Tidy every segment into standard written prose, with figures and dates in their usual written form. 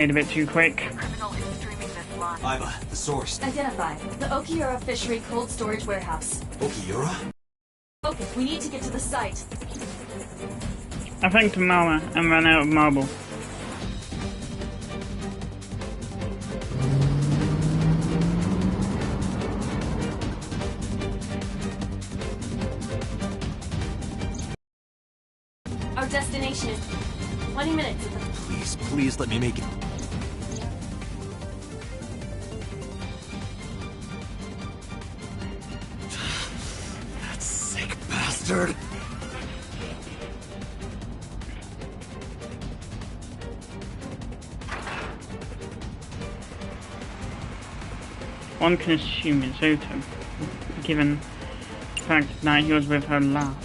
Made a bit too quick. Criminal is streaming this live. Iva, the source. Identify. The Okiura Fishery Cold Storage Warehouse. Okiura? Focus, we need to get to the site. I thanked Mala and ran out of marble. Our destination is 20 minutes. Please, please let me make it. That sick bastard! One can assume it's Otto, given the fact that he was with her last.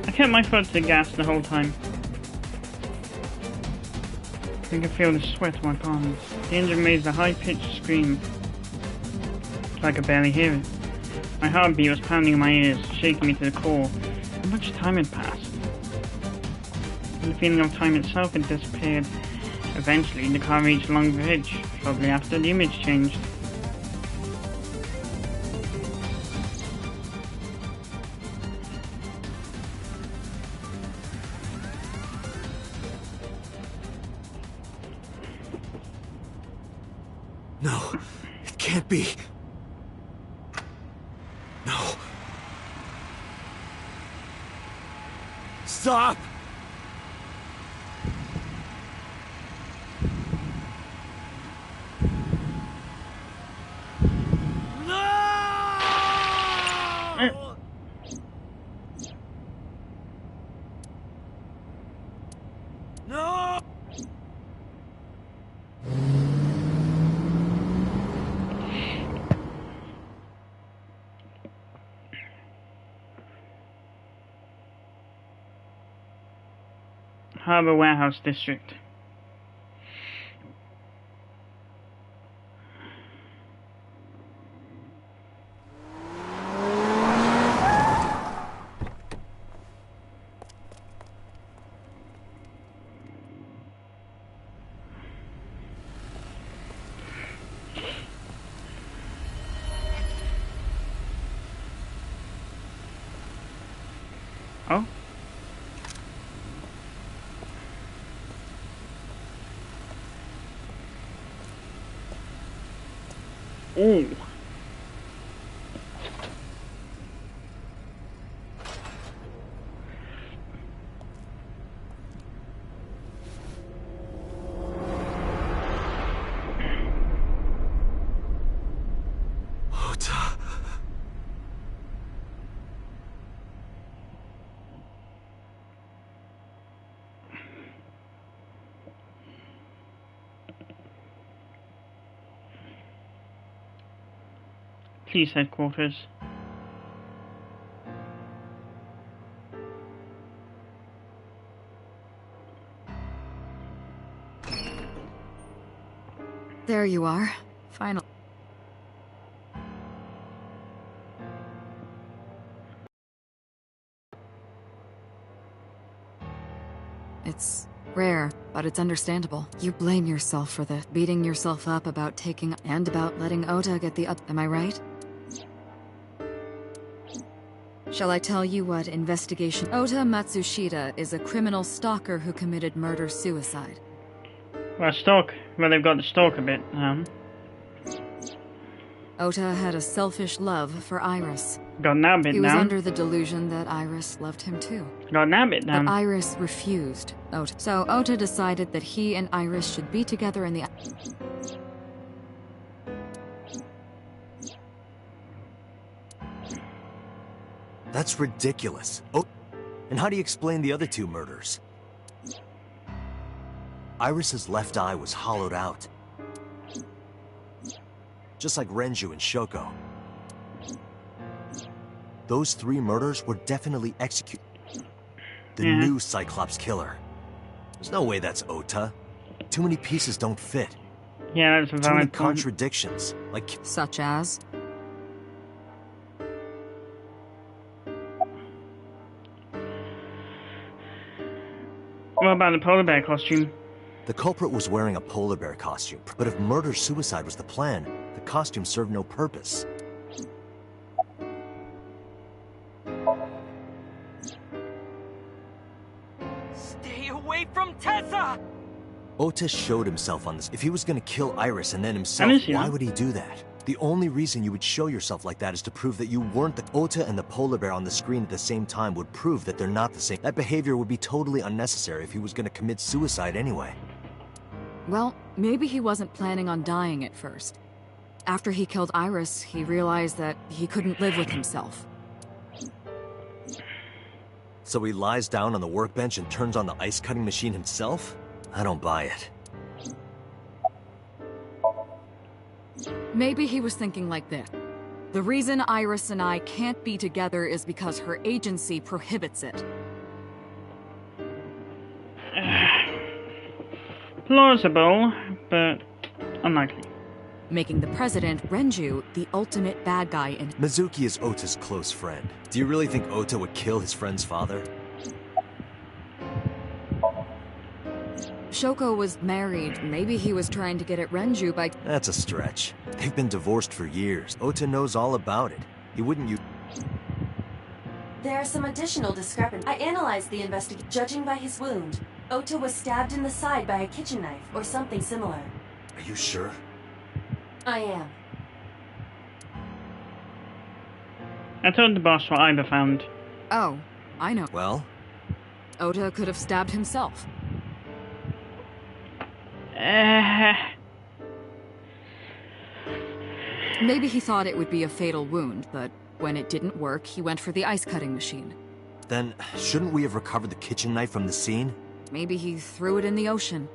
I kept my foot to the gas the whole time. I can feel the sweat on my palms. The engine raised a high-pitched scream, so I could barely hear it. My heartbeat was pounding in my ears, shaking me to the core. How much time had passed? And the feeling of time itself had disappeared. Eventually, the car reached a long bridge, shortly after the image changed. No, it can't be. No. Stop! No! Harbour Warehouse District. Oh? Ooh. Ota. Police headquarters. There you are. Finally. It's rare, but it's understandable. You blame yourself for this, beating yourself up about taking and about letting Ota get the up. Am I right? Shall I tell you what investigation? Ota Matsushita is a criminal stalker who committed murder-suicide. Well, stalk. Well, they've got the stalker bit. Ota had a selfish love for Iris. Got that bit He was down. under the delusion that Iris loved him too. Got that bit down. But Iris refused Ota. So Ota decided that he and Iris should be together in the... That's ridiculous. Oh, and how do you explain the other two murders? Iris's left eye was hollowed out. Just like Renju and Shoko. Those three murders were definitely executed. The new Cyclops killer. There's no way that's Ota. Too many pieces don't fit. Yeah, that's a Too many valid point. contradictions. Like... Such as? What about the polar bear costume? The culprit was wearing a polar bear costume, but if murder-suicide was the plan, the costume served no purpose. Stay away from Tessa! Ota showed himself on this. If he was gonna kill Iris and then himself, why would he do that? The only reason you would show yourself like that is to prove that you weren't the Ota, and the polar bear on the screen at the same time would prove that they're not the same. That behavior would be totally unnecessary if he was gonna commit suicide anyway. Well, maybe he wasn't planning on dying at first. After he killed Iris, he realized that he couldn't live with himself. So he lies down on the workbench and turns on the ice-cutting machine himself? I don't buy it. Maybe he was thinking like this. The reason Iris and I can't be together is because her agency prohibits it. Plausible, but unlikely. Making the president, Renju, the ultimate bad guy in... Mizuki is Ota's close friend. Do you really think Ota would kill his friend's father? Shoko was married. Maybe he was trying to get at Renju by... That's a stretch. They've been divorced for years. Ota knows all about it. He wouldn't use... There are some additional discrepancies. I analyzed the investigation. Judging by his wound, Ota was stabbed in the side by a kitchen knife or something similar. Are you sure? I am. I told the boss what Iba found. Oh, I know. Well? Ota could have stabbed himself. Maybe he thought it would be a fatal wound, but when it didn't work, he went for the ice-cutting machine. Then, shouldn't we have recovered the kitchen knife from the scene? Maybe he threw it in the ocean.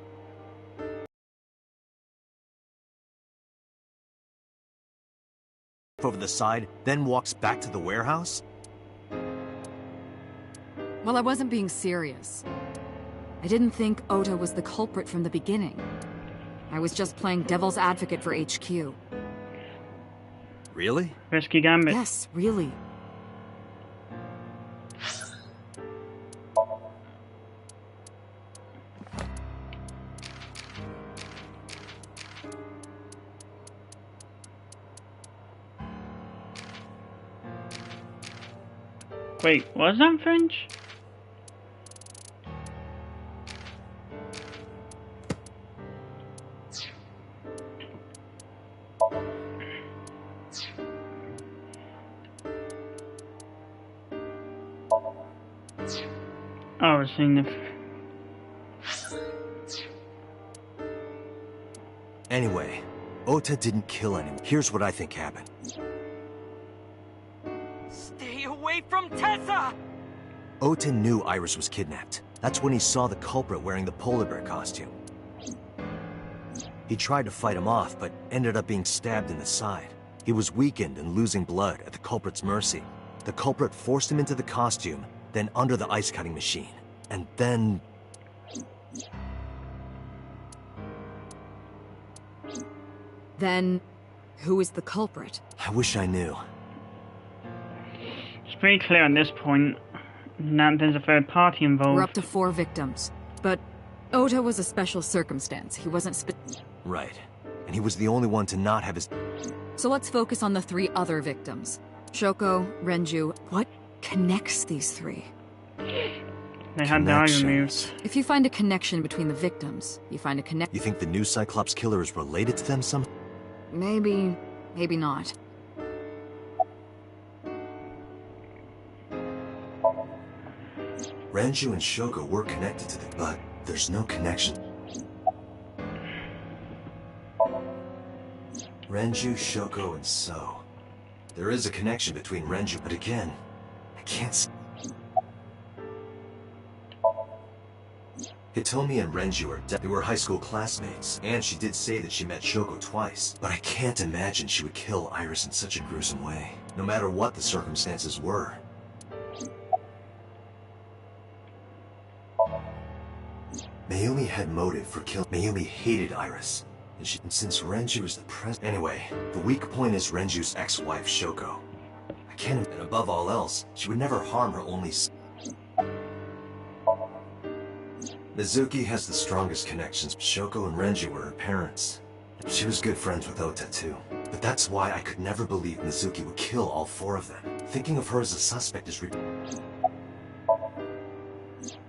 Over the side, then walks back to the warehouse? Well, I wasn't being serious. I didn't think Ota was the culprit from the beginning. I was just playing devil's advocate for HQ. Really? Risky gambit. Yes, really. Wait, was that French? Oh, I was seeing the... Anyway, Ota didn't kill anyone. Here's what I think happened. Stay away from Tessa! Ota knew Iris was kidnapped. That's when he saw the culprit wearing the polar bear costume. He tried to fight him off, but ended up being stabbed in the side. He was weakened and losing blood at the culprit's mercy. The culprit forced him into the costume, then under the ice-cutting machine. And then... Then, who is the culprit? I wish I knew. It's pretty clear at this point that there's a third party involved. We're up to 4 victims. But Ota was a special circumstance. He wasn't Right. And he was the only one to not have his... So let's focus on the 3 other victims. Shoko, Renju. What connects these 3? They had the eye removed. If you find a connection between the victims, you find a connection. You think the new Cyclops killer is related to them somehow? Maybe, maybe not. Renju and Shoko were connected to them, but there's no connection. Renju, Shoko, and So. There is a connection between Renju, but again, I can't see. Hitomi and Renju are dead. They were high school classmates, and she did say that she met Shoko twice. But I can't imagine she would kill Iris in such a gruesome way, no matter what the circumstances were. Mayumi had motive for killing. Mayumi hated Iris, and since Renju is the president. Anyway, the weak point is Renju's ex-wife, Shoko. I can't, and above all else, she would never harm her only son. Mizuki has the strongest connections. Shoko and Renji were her parents. She was good friends with Ota too. But that's why I could never believe Mizuki would kill all 4 of them. Thinking of her as a suspect is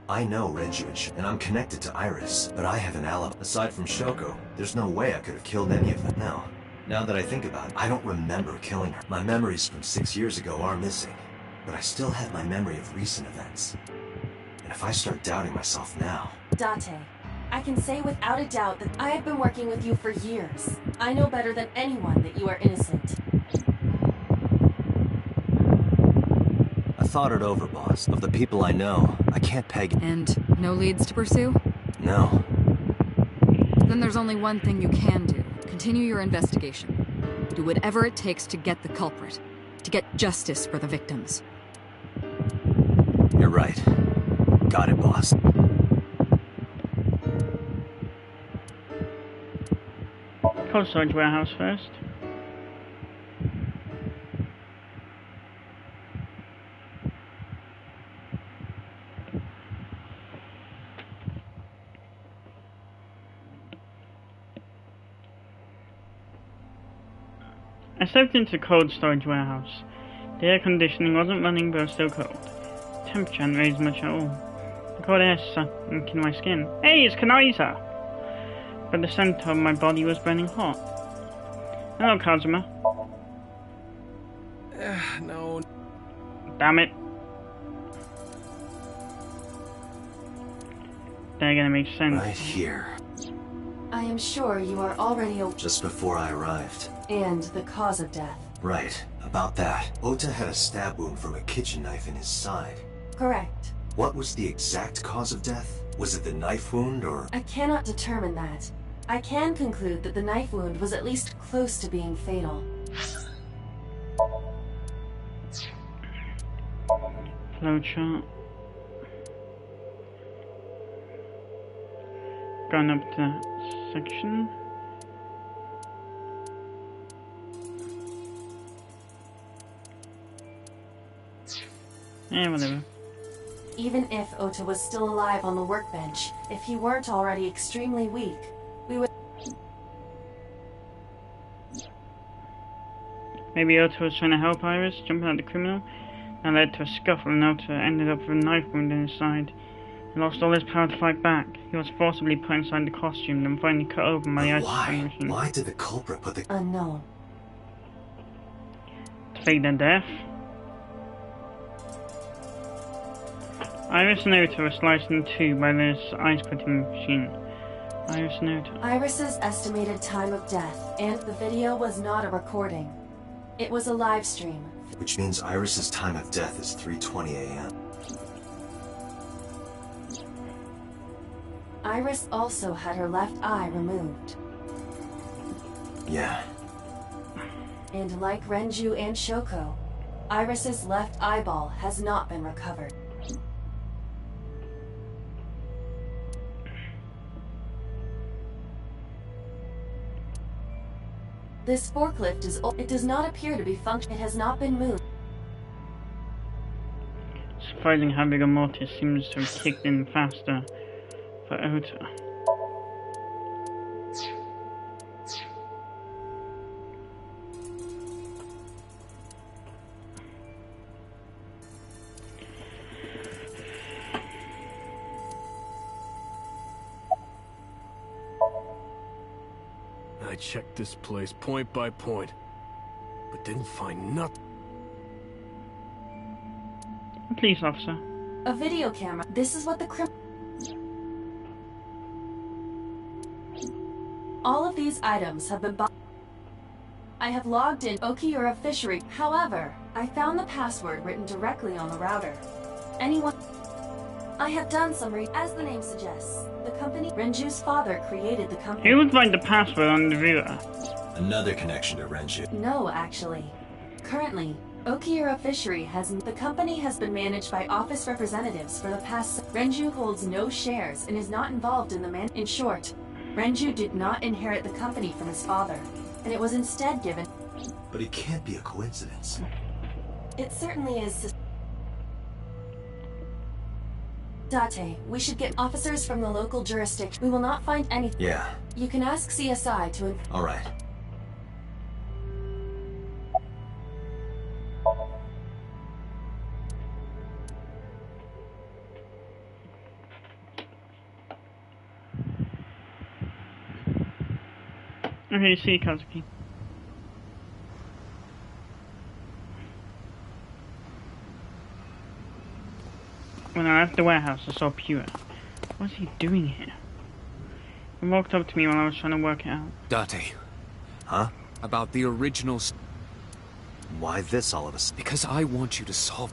I know Renju and I'm connected to Iris, but I have an alibi. Aside from Shoko, there's no way I could have killed any of them. No. Now that I think about it, I don't remember killing her. My memories from 6 years ago are missing, but I still have my memory of recent events. And if I start doubting myself now... Date, I can say without a doubt that I have been working with you for years. I know better than anyone that you are innocent. I thought it over, boss. Of the people I know, I can't peg... And no leads to pursue? No. Then there's only one thing you can do. Continue your investigation. Do whatever it takes to get the culprit. To get justice for the victims. You're right. Got it, boss. Cold storage warehouse first. I stepped into the cold storage warehouse. The air conditioning wasn't running, but it was still cold. The temperature hadn't raised much at all. The cold air sunk in my skin. Hey, it's Kanaisa! But the center of my body was burning hot. Hello, Kazuma. No. Damn it. They're gonna make sense. Right here. I am sure you are already aware. Just before I arrived. And the cause of death. Right. About that. Ota had a stab wound from a kitchen knife in his side. Correct. What was the exact cause of death? Was it the knife wound, or...? I cannot determine that. I can conclude that the knife wound was at least close to being fatal. Flowchart. Going up to that section. Whatever. Even if Ota was still alive on the workbench, if he weren't already extremely weak, we would... Maybe Ota was trying to help Iris jump out the criminal. That led to a scuffle and Ota ended up with a knife wound in his side. He lost all his power to fight back. He was forcibly put inside the costume, then finally cut open by the ice machine. Why did the culprit put the... Unknown. To fake their death? Iris and Ota were sliced in two by this ice-cutting machine. Iris and Ota. Iris's estimated time of death, and the video was not a recording. It was a live stream. Which means Iris's time of death is 3:20 a.m. Iris also had her left eye removed. Yeah. And like Renju and Shoko, Iris's left eyeball has not been recovered. This forklift is old. It does not appear to be functional. It has not been moved. Surprising how big a mortis seems to have kicked in faster for Ota. I checked this place point by point, but didn't find nothing. A police officer. A video camera. This is what the All of these items have been bought. I have logged in Okiura Fishery. However, I found the password written directly on the router. Anyone... I have done some as the name suggests. The company... Renju's father created the company. Who would find the password on the viewer? Another connection to Renju. No, actually. Currently, Okiura Fishery has... The company has been managed by office representatives for the past... Renju holds no shares and is not involved in the In short, Renju did not inherit the company from his father, and it was instead given... But it can't be a coincidence. It certainly is... Date, we should get officers from the local jurisdiction. We will not find anything. Yeah, You can ask CSI to... alright. Okay, see you, Kazuki. When I left the warehouse, I saw Pure. What's he doing here? He walked up to me while I was trying to work it out. Date, Huh? about the original... Why this all of a sudden? Because I want you to solve...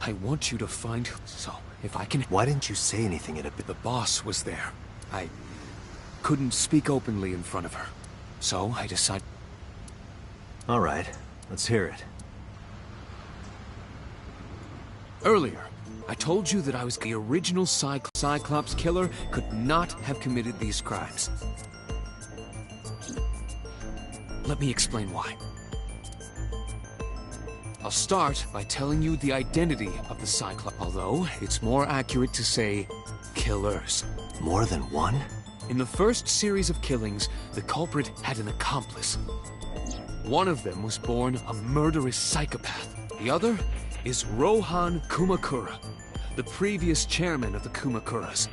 I want you to find... So, if I can... Why didn't you say anything at a bit? The boss was there. I couldn't speak openly in front of her. So, I decided... Alright, let's hear it. Earlier, I told you that I was the original Cyclops killer could not have committed these crimes. Let me explain why. I'll start by telling you the identity of the Cyclops, although it's more accurate to say killers. More than one? In the first series of killings, the culprit had an accomplice. One of them was born a murderous psychopath. The other is Rohan Kumakura, the previous chairman of the Kumakuras.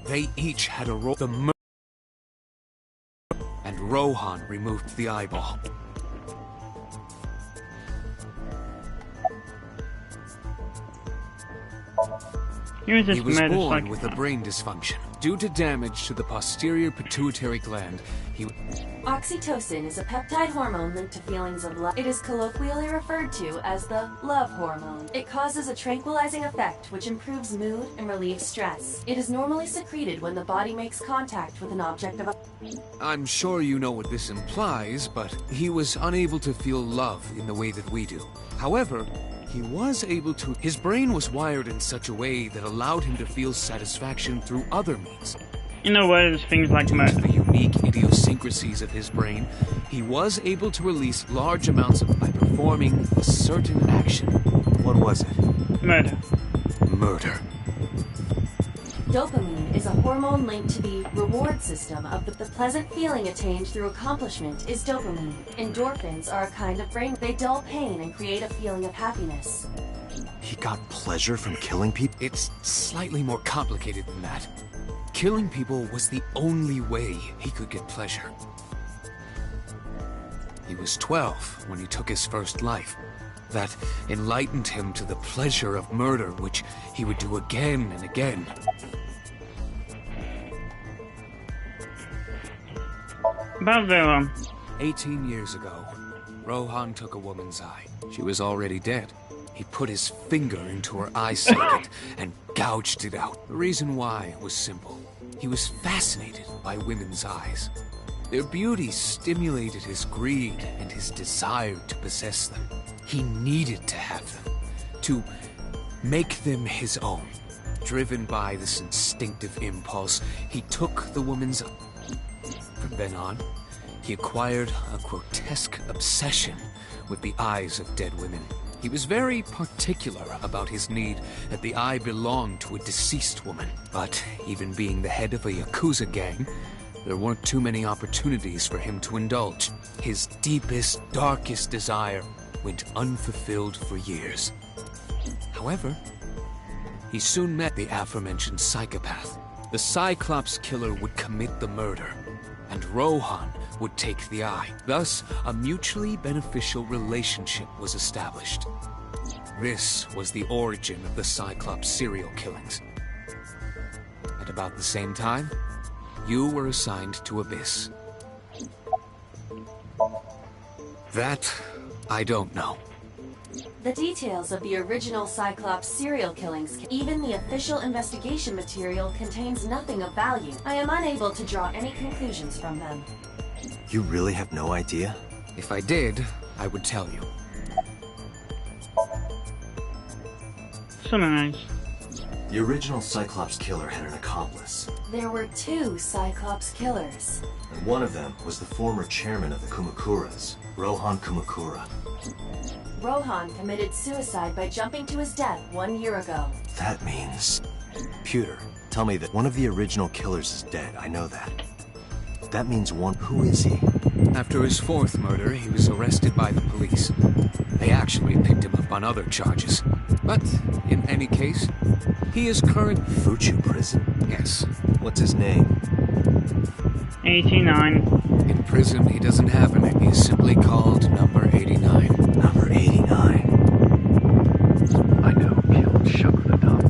They each had a role. And Rohan removed the eyeball. He was He was murdered born with a psychopath. brain dysfunction. Due to damage to the posterior pituitary gland, Oxytocin is a peptide hormone linked to feelings of love. It is colloquially referred to as the love hormone. It causes a tranquilizing effect which improves mood and relieves stress. It is normally secreted when the body makes contact with an object of a... I'm sure you know what this implies, but he was unable to feel love in the way that we do. However, he was able to... His brain was wired in such a way that allowed him to feel satisfaction through other means. In other words, things like Due to murder. the unique idiosyncrasies of his brain, he was able to release large amounts of by performing a certain action. What was it? Murder. Murder. Dopamine is a hormone linked to the reward system of the pleasant feeling attained through accomplishment is dopamine. Endorphins are a kind of brain. They dull pain and create a feeling of happiness. He got pleasure from killing people? It's slightly more complicated than that. Killing people was the only way he could get pleasure. He was 12 when he took his first life. That enlightened him to the pleasure of murder, which he would do again and again. About the 18 years ago, Rohan took a woman's eye. She was already dead. He put his finger into her eye socket and gouged it out. The reason why was simple. He was fascinated by women's eyes. Their beauty stimulated his greed and his desire to possess them. He needed to have them, to make them his own. Driven by this instinctive impulse, he took the woman's eye. From then on, he acquired a grotesque obsession with the eyes of dead women. He was very particular about his need that the eye belonged to a deceased woman. But even being the head of a Yakuza gang, there weren't too many opportunities for him to indulge. His deepest, darkest desire went unfulfilled for years. However, he soon met the aforementioned psychopath. The Cyclops killer would commit the murder, and Rohan would take the eye. Thus, a mutually beneficial relationship was established. This was the origin of the Cyclops serial killings. At about the same time, you were assigned to Abyss. That, I don't know. The details of the original Cyclops serial killings, even the official investigation material, contains nothing of value. I am unable to draw any conclusions from them. You really have no idea? If I did, I would tell you. Summarize. The original Cyclops killer had an accomplice, There were two Cyclops killers. and one of them was the former chairman of the Kumakuras, Rohan Kumakura. Rohan committed suicide by jumping to his death 1 year ago. That means... Pewter, tell me that one of the original killers is dead. I know that. That means one... Who is he? After his fourth murder, he was arrested by the police. They actually picked him up on other charges. But, in any case, he is current... Fuchu prison? Yes. What's his name? 89. In prison, he doesn't have a name. He is simply called Number 89. Number 89. I know who killed Shokradam.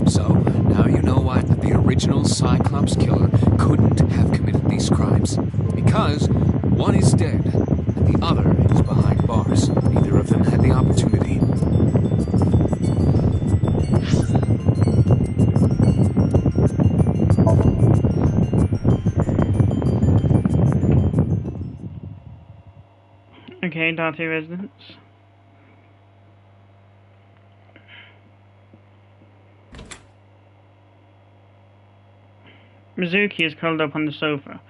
So, now you know why the original Cyclops killer couldn't have committed these crimes. Because one is dead, and the other is behind bars. Neither of them had the opportunity. Okay, Date residence. Mizuki is curled up on the sofa.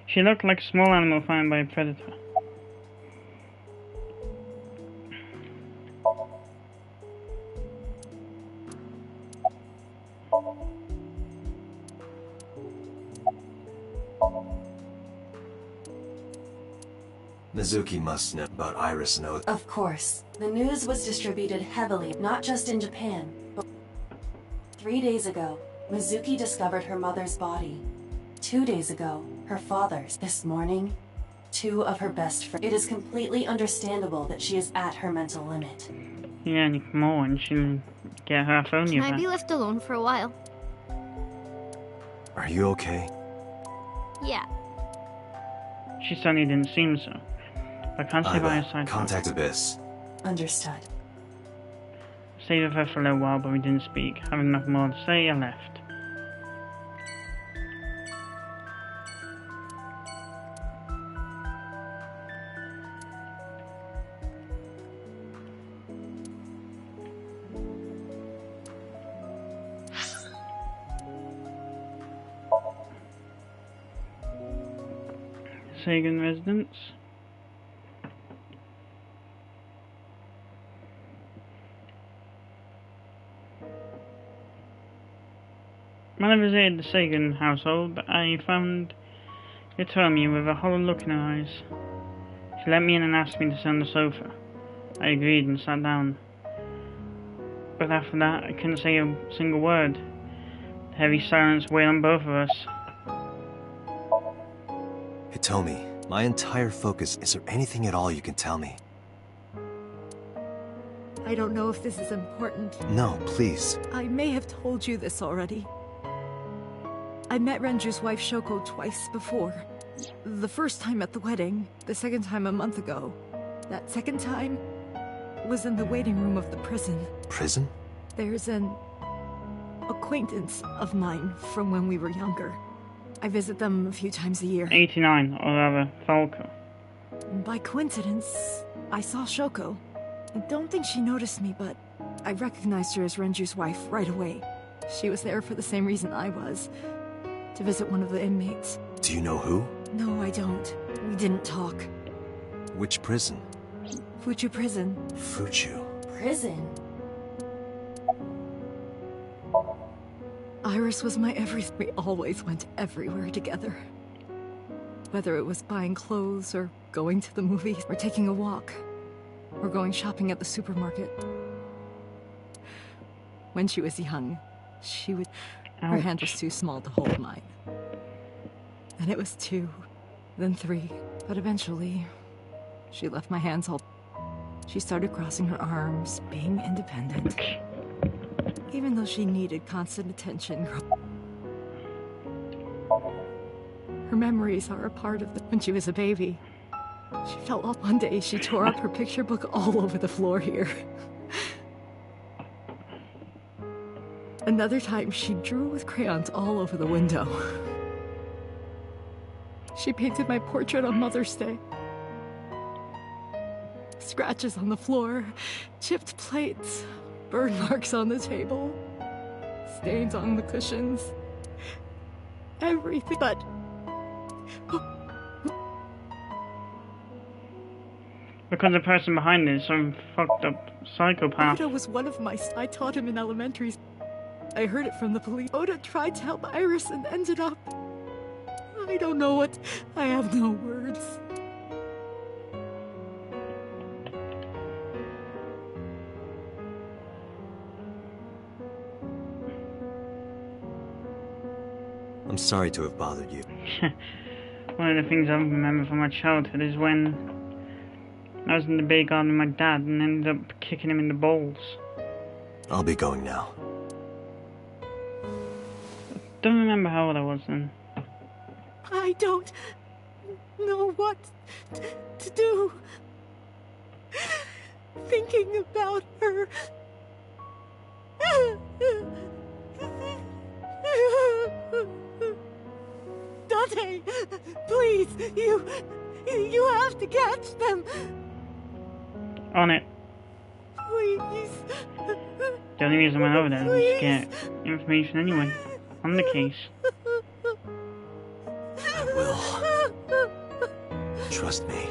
She looked like a small animal found by a predator. Mizuki must know about Iris and Oath. Of course. The news was distributed heavily, not just in Japan, but 3 days ago, Mizuki discovered her mother's body. 2 days ago, her father's. This morning, 2 of her best friends. It is completely understandable that she is at her mental limit. Yeah, and come on, she'll get her phone Can I back. be left alone for a while? Are you okay? Yeah. She certainly didn't seem so. I can't stay by her side. Contact Abyss. Understood. Stayed with her for a little while, but we didn't speak. Having nothing more to say, I left. Sagan residence. When I visited the Sagan household, I found Hitomi with a hollow look in her eyes. She let me in and asked me to sit on the sofa. I agreed and sat down. But after that, I couldn't say a single word. The heavy silence weighed on both of us. Hitomi, my entire focus. Is there anything at all you can tell me? I don't know if this is important. No, please. I may have told you this already. I met Renju's wife Shoko twice before. The first time at the wedding, the second time a month ago. That second time was in the waiting room of the prison. Prison? There's an acquaintance of mine from when we were younger. I visit them a few times a year. 89, or rather, Falco. By coincidence, I saw Shoko. I don't think she noticed me, but I recognized her as Renju's wife right away. She was there for the same reason I was, to visit one of the inmates. Do you know who? No, I don't. We didn't talk. Which prison? Fuchu prison. Fuchu. Prison? Iris was my everything. We always went everywhere together. Whether it was buying clothes, or going to the movies, or taking a walk, or going shopping at the supermarket. When she was young, she would... Her hand was too small to hold mine. Then it was 2, then 3. But eventually, she left my hands all... She started crossing her arms, being independent. Even though she needed constant attention. Her memories are a part of when she was a baby. She fell off one day. She tore up her picture book all over the floor here. Another time, she drew with crayons all over the window. She painted my portrait on Mother's Day. Scratches on the floor, chipped plates, burn marks on the table, stains on the cushions. Everything but... Because the person behind it is some fucked up psychopath. Oda was one of my... I taught him in elementary. I heard it from the police. Oda tried to help Iris and ended up... I don't know what... I have no words. I'm sorry to have bothered you. One of the things I remember from my childhood is when I was in the bay garden with my dad and ended up kicking him in the balls. I'll be going now. Don't remember how old I was then. I don't know what to do. Thinking about her. Dante, please, you have to catch them. On it. Please. The only reason I went over there was to get information anyway. On the case. I will. Trust me.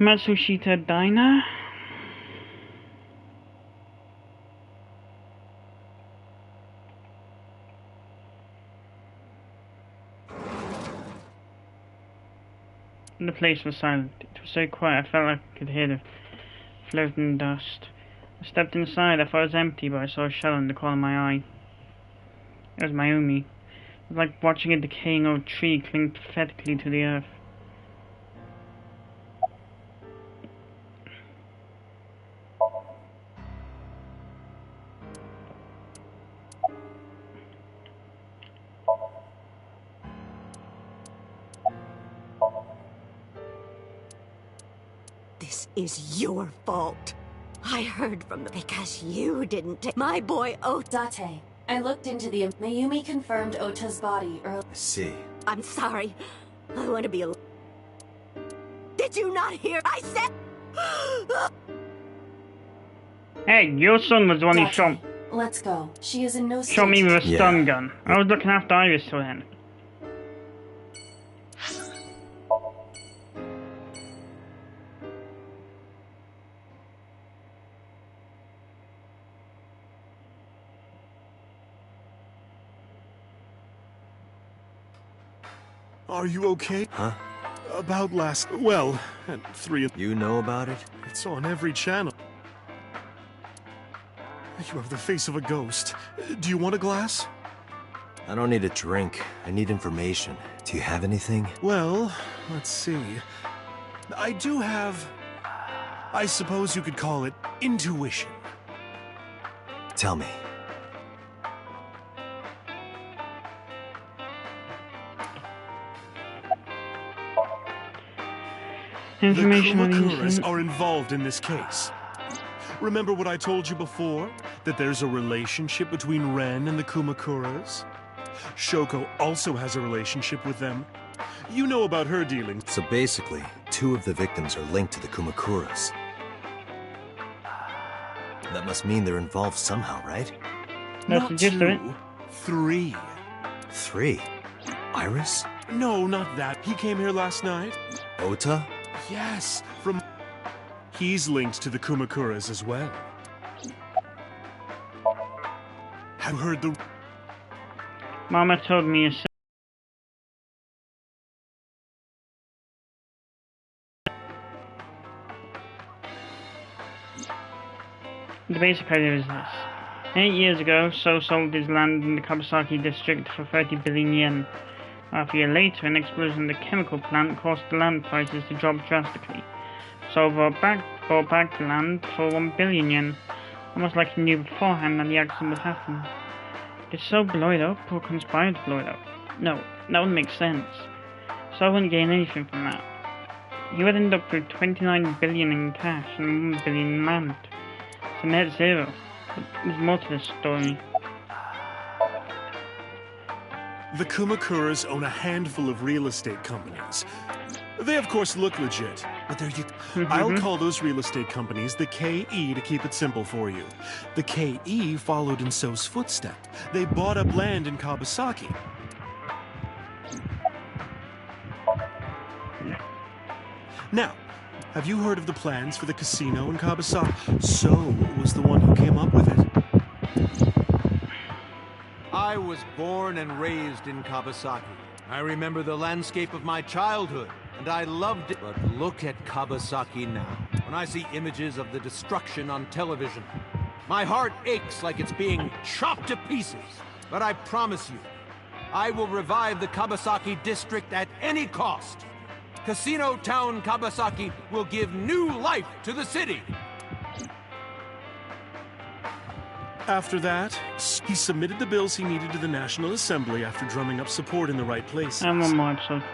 Matsushita Diner. The place was silent. It was so quiet I felt like I could hear the floating dust. I stepped inside. I thought it was empty, but I saw a shadow in the corner of my eye. It was Mayumi. It was like watching a decaying old tree cling pathetically to the earth. This is your fault. I heard from them because you didn't take my boy Ota. Date, I looked into the... Mayumi confirmed Ota's body earlier. I see. I'm sorry. I want to be alone. Did you not hear? I said... Hey, your son was the one who Date, shot... let's go. She is in no state. Shot me with a Yeah. stun gun. I was looking after Iris till then. Are you okay? Huh? About last... Well, at 3... You know about it? It's on every channel. You have the face of a ghost. Do you want a glass? I don't need a drink. I need information. Do you have anything? Well, let's see. I do have... I suppose you could call it intuition. Tell me. Information The on the Kumakuras incident. are involved in this case. Remember what I told you before? That there's a relationship between Ren and the Kumakuras? Shoko also has a relationship with them. You know about her dealings. So basically, 2 of the victims are linked to the Kumakuras. That must mean they're involved somehow, right? That's the Not gist of it. 2, 3. 3? Iris? No, not that. He came here last night. Ota? Yes, from... He's linked to the Kumakuras as well. Have you heard the... Mama told me a The basic idea is this. 8 years ago, So sold his land in the Kawasaki district for 30 billion yen. Half a year later, an explosion in the chemical plant caused the land prices to drop drastically. So bought back the land for 1 billion yen, almost like he knew beforehand that the accident would happen. Did So blow it up, or conspired to blow it up? No, that wouldn't make sense. So wouldn't gain anything from that. He would end up with 29 billion in cash and 1 billion in land. It's a net zero. But there's more to this story. The Kumakuras own a handful of real estate companies. They of course look legit, but they're I'll call those real estate companies the KE to keep it simple for you. The KE followed in So's footsteps. They bought up land in Kabasaki. Now, have you heard of the plans for the casino in Kabasaki? So was the one who came up with it. I was born and raised in Kabasaki. I remember the landscape of my childhood, and I loved it. But look at Kabasaki now. When I see images of the destruction on television, my heart aches like it's being chopped to pieces. But I promise you, I will revive the Kabasaki district at any cost. Casino Town Kabasaki will give new life to the city. After that, he submitted the bills he needed to the National Assembly after drumming up support in the right places. And one more episode.